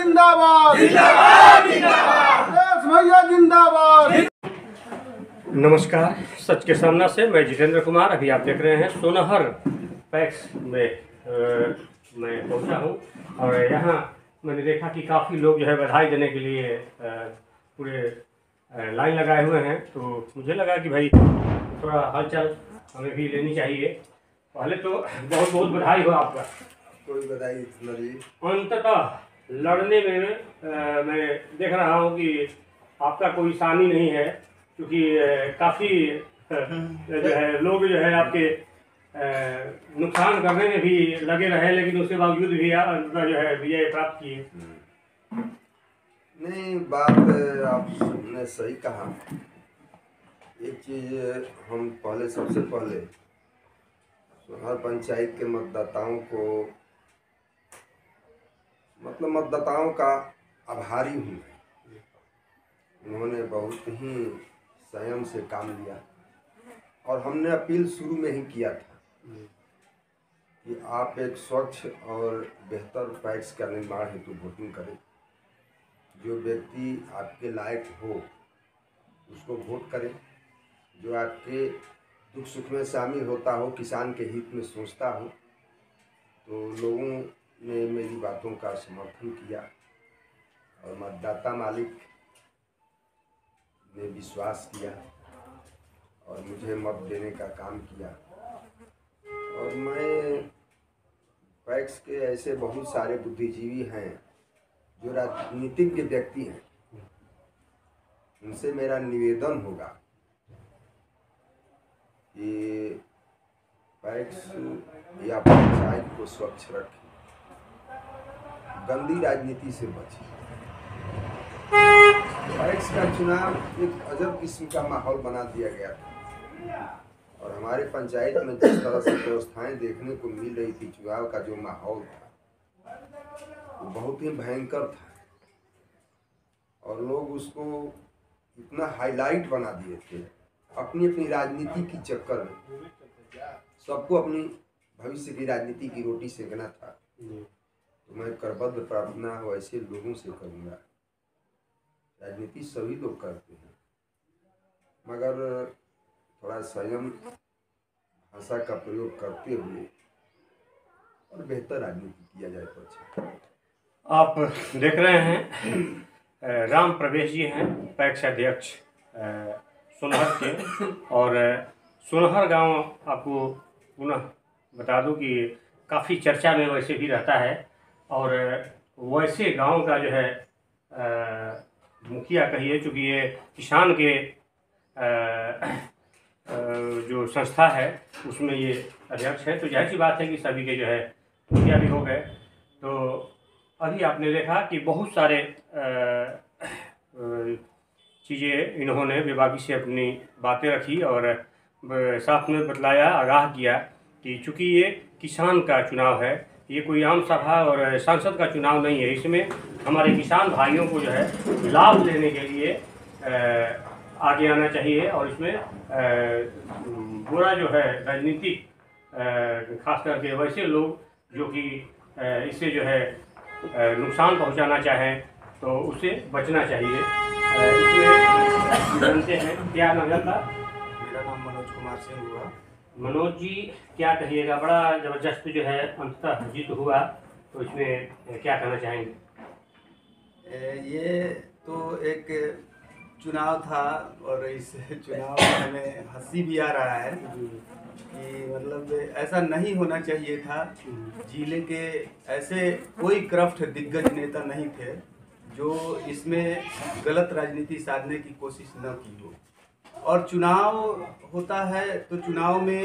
जिंदाबाद जिंदाबाद जिंदाबाद, देश भैया जिंदाबाद। नमस्कार, सच के सामना से मैं जितेंद्र कुमार। अभी आप देख रहे हैं सोनहर पैक्स में मैं पहुंचा हूं और यहां मैंने देखा कि काफ़ी लोग जो है बधाई देने के लिए पूरे लाइन लगाए हुए हैं। तो मुझे लगा कि भाई थोड़ा हलचल हमें भी लेनी चाहिए। पहले तो बहुत बहुत बधाई हो आपका। कोई बधाई नहीं। अंततः लड़ने में मैं देख रहा हूँ कि आपका कोई सानी नहीं है, क्योंकि काफ़ी जो है लोग जो है आपके नुकसान करने में भी लगे रहे, लेकिन उसके बावजूद भी अंततः जो है विजय प्राप्त किए। नहीं, बात आपने सही कहा। एक चीज़ हम सबसे पहले सोनहर पंचायत के मतदाताओं का आभारी हूँ। उन्होंने बहुत ही संयम से काम लिया और हमने अपील शुरू में ही किया था कि आप एक स्वच्छ और बेहतर पैक्स का निर्माण हेतु वोटिंग करें। जो व्यक्ति आपके लायक हो उसको वोट करें, जो आपके दुख सुख में शामिल होता हो, किसान के हित में सोचता हो। तो लोगों ने मेरी बातों का समर्थन किया और मतदाता मालिक ने विश्वास किया और मुझे मत देने का काम किया। और मैं पैक्स के ऐसे बहुत सारे बुद्धिजीवी हैं जो राजनीतिज्ञ व्यक्ति हैं, उनसे मेरा निवेदन होगा कि पैक्स या पंचायत को स्वच्छ रखें, गंदी राजनीति से बचें। पैक्स का चुनाव एक अजब किस्म का माहौल बना दिया गया था और हमारे पंचायत में जिस तरह से व्यवस्थाएं देखने को मिल रही थी, चुनाव का जो माहौल था वो बहुत ही भयंकर था और लोग उसको इतना हाईलाइट बना दिए थे अपनी अपनी राजनीति की चक्कर में। सबको अपनी भविष्य की राजनीति की रोटी सेकना था। तो मैं करबद्ध प्रार्थना वैसे लोगों से करूँगा। राजनीति सभी लोग करते हैं, मगर थोड़ा संयम भाषा का प्रयोग करते हुए और बेहतर राजनीति किया जाए तो अच्छा। आप देख रहे हैं राम प्रवेश जी हैं पैक्स अध्यक्ष सोनहर के। और सोनहर गांव आपको पुनः बता दूं कि काफ़ी चर्चा में वैसे भी रहता है और वैसे गांव का जो है मुखिया कहिए, चूँकि ये किसान के जो संस्था है उसमें ये अध्यक्ष है, तो जाहिर सी बात है कि सभी के जो है मुखिया भी हो गए। तो अभी आपने देखा कि बहुत सारे चीज़ें इन्होंने बेबाकी से अपनी बातें रखी और साथ में बतलाया, आगाह किया कि चूँकि ये किसान का चुनाव है, ये कोई आम सभा और सांसद का चुनाव नहीं है। इसमें हमारे किसान भाइयों को जो है लाभ लेने के लिए आगे आना चाहिए और इसमें बुरा जो है राजनीतिक खास करके वैसे लोग जो कि इससे जो है नुकसान पहुंचाना चाहें तो उससे बचना चाहिए। इसमें जानते हैं क्या नाम था? मेरा नाम मनोज कुमार सिंह हुआ। मनोज जी, क्या कहिएगा? बड़ा ज़बरदस्त जो है अंततः जीत हुआ, तो इसमें क्या कहना चाहेंगे? ये तो एक चुनाव था और इस चुनाव में हमें हंसी भी आ रहा है कि मतलब ऐसा नहीं होना चाहिए था। जिले के ऐसे कोई करप्ट दिग्गज नेता नहीं थे जो इसमें गलत राजनीति साधने की कोशिश न की हो। और चुनाव होता है तो चुनाव में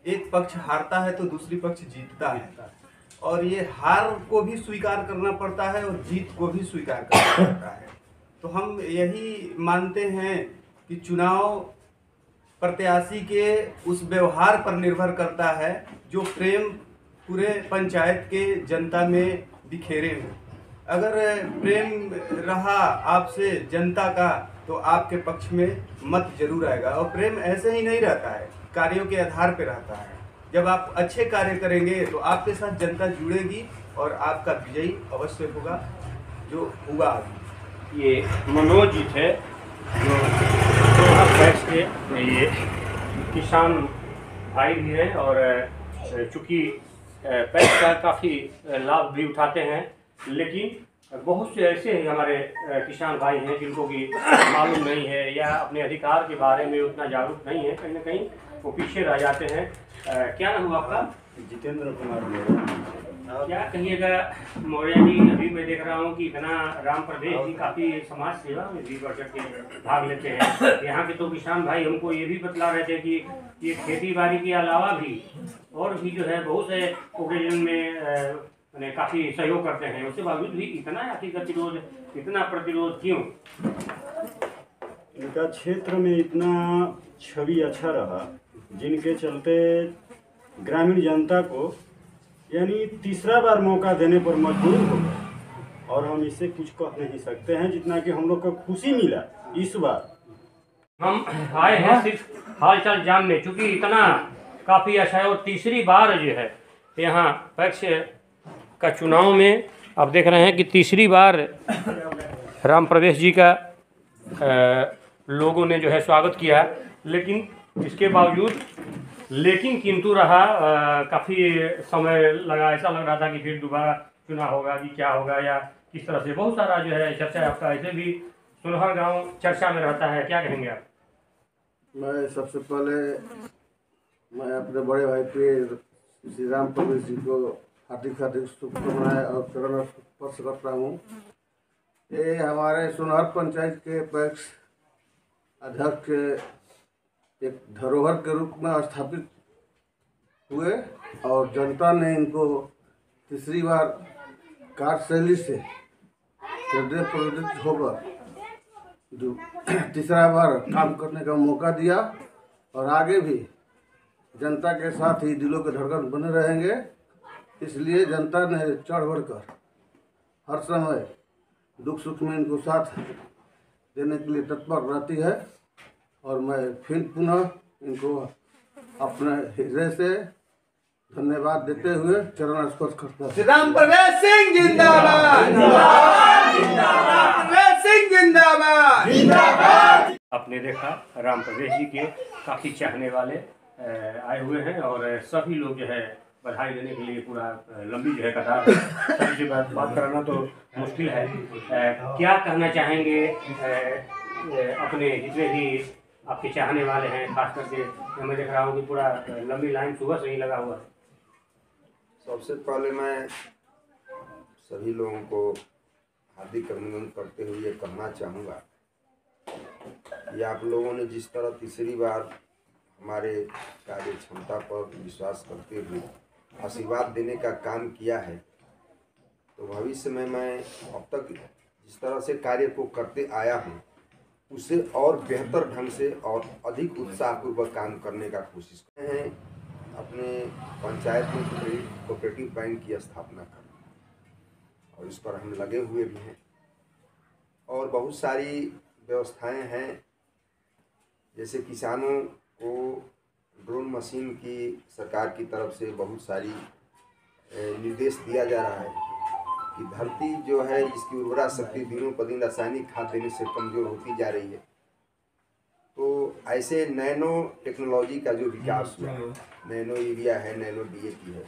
एक पक्ष हारता है तो दूसरी पक्ष जीतता है और ये हार को भी स्वीकार करना पड़ता है और जीत को भी स्वीकार करना पड़ता है। तो हम यही मानते हैं कि चुनाव प्रत्याशी के उस व्यवहार पर निर्भर करता है जो प्रेम पूरे पंचायत के जनता में बिखेरे हो। अगर प्रेम रहा आपसे जनता का तो आपके पक्ष में मत जरूर आएगा। और प्रेम ऐसे ही नहीं रहता है, कार्यों के आधार पर रहता है। जब आप अच्छे कार्य करेंगे तो आपके साथ जनता जुड़ेगी और आपका विजयी अवश्य होगा। जो हुआ। ये मनोज जी थे जो सोनहत पैक्स के ये किसान भाई भी हैं और चूँकि पैक्स का काफ़ी लाभ भी उठाते हैं, लेकिन बहुत से ऐसे ही हमारे किसान भाई हैं जिनको कि मालूम नहीं है या अपने अधिकार के बारे में उतना जागरूक नहीं है, कहीं ना कहीं वो पीछे रह जाते हैं। क्या नाम हुआ आपका? जितेंद्र कुमार मौर्य। क्या कहिएगा मौर्य जी, अभी मैं देख रहा हूँ कि इतना राम प्रवेश जी काफ़ी समाज सेवा में भी बढ़ चढ़ के भाग लेते हैं। यहाँ के तो किसान भाई हमको ये भी बतला रहे थे कि ये खेती बाड़ी के अलावा भी और भी जो है बहुत से ओकेजन में काफ़ी सहयोग करते हैं, उसके बावजूद भी इतना आपकी गतिरोध, इतना प्रतिरोध क्यों? इनका क्षेत्र में इतना छवि अच्छा रहा जिनके चलते ग्रामीण जनता को यानी तीसरा बार मौका देने पर मजबूर हो गए, और हम इससे कुछ कह नहीं सकते हैं जितना कि हम लोग को खुशी मिला इस बार। हम आए हैं सिर्फ हालचाल जानने, चूँकि इतना काफ़ी अच्छा है और तीसरी बार जो है यहाँ पैक्स का चुनाव में आप देख रहे हैं कि तीसरी बार राम प्रवेश जी का लोगों ने जो है स्वागत किया, लेकिन इसके बावजूद लेकिन किंतु रहा, काफ़ी समय लगा, ऐसा लग रहा था कि फिर दोबारा चुनाव होगा कि क्या होगा या किस तरह से, बहुत सारा जो है चर्चा है आपका, ऐसे भी सुनहर गांव चर्चा में रहता है, क्या कहेंगे आप? मैं सबसे पहले मैं अपने बड़े भाई पे श्री राम प्रवेश जी को हार्दिक हार्दिक शुभकामनाएं और चरण स्पर्श करता हूँ। ये हमारे सुनहर पंचायत के पैक्स अध्यक्ष एक धरोहर के रूप में स्थापित हुए और जनता ने इनको तीसरी बार कार्यशैली से हृदय प्रेरित होकर तीसरा बार काम करने का मौका दिया, और आगे भी जनता के साथ ही दिलों के धड़कन बने रहेंगे। इसलिए जनता ने चढ़ बढ़कर हर समय दुख सुख में इनको साथ देने के लिए तत्पर रहती है, और मैं फिर पुनः इनको अपने हृदय से धन्यवाद देते हुए चरण स्पर्श करता हूं। राम प्रवेश सिंह जिंदाबाद, राम प्रवेश सिंह जिंदाबाद, जिंदाबाद। आपने देखा राम प्रवेश जी के काफ़ी चाहने वाले आए हुए हैं और सभी लोग जो है बधाई देने के लिए पूरा लंबी जो है कतार, सभी से बात कराना तो मुश्किल है। क्या कहना चाहेंगे अपने जितने भी आपके चाहने वाले हैं, खास करके मैं देख रहा हूँ कि पूरा लंबी लाइन सुबह से ही लगा हुआ है? सबसे पहले मैं सभी लोगों को हार्दिक अभिनंदन करते हुए ये कहना चाहूँगा कि आप लोगों ने जिस तरह तीसरी बार हमारे कार्य क्षमता पर विश्वास करते हुए आशीर्वाद देने का काम किया है, तो भविष्य में मैं अब तक जिस तरह से कार्य को करते आया हूँ उससे और बेहतर ढंग से और अधिक उत्साहपूर्वक काम करने का कोशिश कर रहे हैं। अपने पंचायत में कोऑपरेटिव बैंक की स्थापना करना, और इस पर हम लगे हुए भी हैं, और बहुत सारी व्यवस्थाएं हैं, जैसे किसानों को ड्रोन मशीन की सरकार की तरफ से बहुत सारी निर्देश दिया जा रहा है कि धरती जो है इसकी उर्वरा शक्ति दिनों पर दिन रासायनिक खाद देने से कमज़ोर होती जा रही है। तो ऐसे नैनो टेक्नोलॉजी का जो विकास हुआ, नैनो यूरिया है, नैनो DAP है,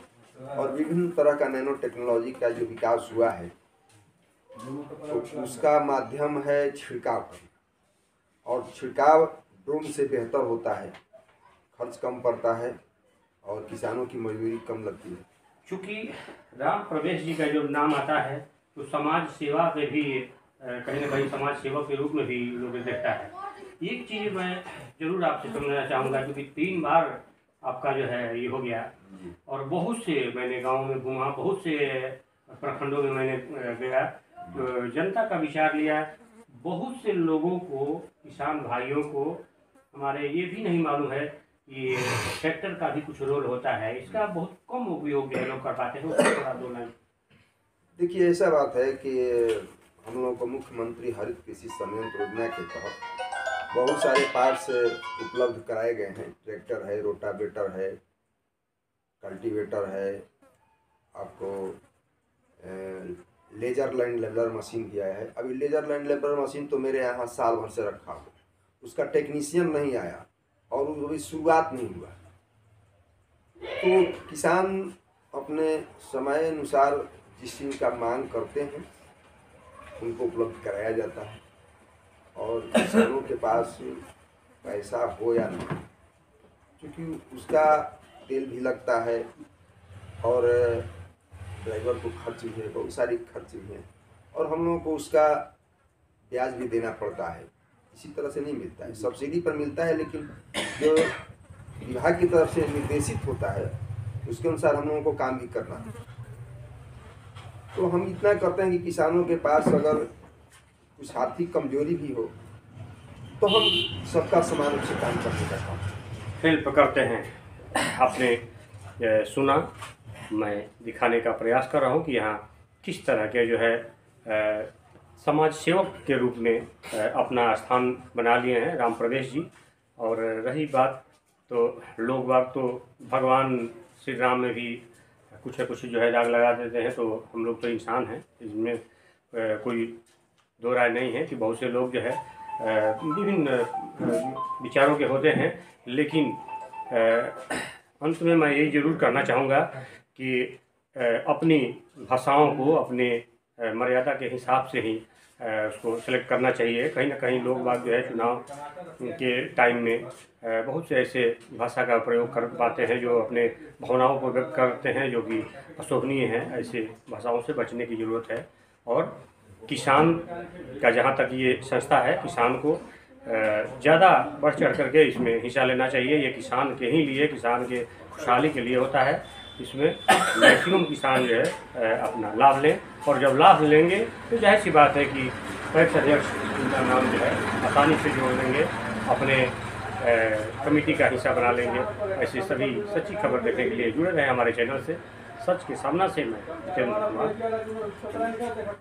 और विभिन्न तरह का नैनो टेक्नोलॉजी का जो विकास हुआ है, तो उसका माध्यम है छिड़काव करना, और छिड़काव ड्रोन से बेहतर होता है, खर्च कम पड़ता है और किसानों की मजदूरी कम लगती है। चूँकि राम प्रवेश जी का जो नाम आता है तो समाज सेवा पे भी कहीं ना कहीं समाज सेवक के रूप में भी लोग देखता है। एक चीज़ मैं ज़रूर आपसे समझना चाहूँगा, क्योंकि 3 बार आपका जो है ये हो गया, और बहुत से मैंने गांव में घूमा, बहुत से प्रखंडों में मैंने गया, तो जनता का विचार लिया, बहुत से लोगों को, किसान भाइयों को हमारे ये भी नहीं मालूम है कि ट्रैक्टर का भी कुछ रोल होता है, इसका बहुत कम उपयोग जो लोग कर पाते हैं, उसको थोड़ा दो लाइन। देखिए, ऐसा बात है कि हम लोगों को मुख्यमंत्री हरित कृषि संयंत्र योजना के तहत बहुत सारे पार्ट्स उपलब्ध कराए गए हैं। ट्रैक्टर है, रोटावेटर है, कल्टीवेटर है, आपको लेजर लैंड लेवलर मशीन भी आया है। अभी लेजर लैंड लेवलर मशीन तो मेरे यहाँ साल भर से रखा हो, उसका टेक्नीशियन नहीं आया और अभी शुरुआत नहीं हुआ। तो किसान अपने समय अनुसार जिस चीज़ का मांग करते हैं उनको उपलब्ध कराया जाता है, और किसानों के पास पैसा हो या नहीं, क्योंकि उसका तेल भी लगता है और ड्राइवर को खर्च भी है, बहुत सारी खर्च भी हैं, और हम लोगों को उसका ब्याज भी देना पड़ता है। इसी तरह से नहीं मिलता है, सब्सिडी पर मिलता है, लेकिन जो विभाग की तरफ से निर्देशित होता है उसके अनुसार हम लोगों को काम भी करना है। तो हम इतना करते हैं कि किसानों के पास अगर कुछ आर्थिक कमजोरी भी हो तो हम सबका समान रूप से काम करने का काम हेल्प करते हैं। आपने सुना, मैं दिखाने का प्रयास कर रहा हूँ कि यहाँ किस तरह के जो है समाज सेवक के रूप में अपना स्थान बना लिए हैं राम प्रदेश जी। और रही बात तो लोग बाग तो भगवान श्री राम में भी कुछ न कुछ जो है दाग लगा देते हैं, तो हम लोग तो इंसान हैं, इसमें कोई दो राय नहीं है कि बहुत से लोग जो है विभिन्न विचारों के होते हैं। लेकिन अंत में मैं यही जरूर करना चाहूँगा कि अपनी भाषाओं को अपने मर्यादा के हिसाब से ही उसको सेलेक्ट करना चाहिए। कहीं ना कहीं लोग बाग जो है चुनाव के टाइम में बहुत से ऐसे भाषा का प्रयोग कर पाते हैं जो अपने भावनाओं को व्यक्त करते हैं, जो कि अशोभनीय है। ऐसे भाषाओं से बचने की ज़रूरत है। और किसान का जहाँ तक ये संस्था है, किसान को ज़्यादा बढ़ चढ़ करके इसमें हिस्सा लेना चाहिए। ये किसान के ही लिए, किसान के खुशहाली के लिए होता है। इसमें मैक्सिमम किसान जो है अपना लाभ लें, और जब लाभ लेंगे तो जाहिर सी बात है कि पैक्स अध्यक्ष उनका नाम जो है आसानी से जोड़ लेंगे, अपने कमेटी का हिस्सा बना लेंगे। ऐसे सभी सच्ची खबर देखने के लिए जुड़े रहें हमारे चैनल से। सच के सामना से मैं जितेंद्र कुमार।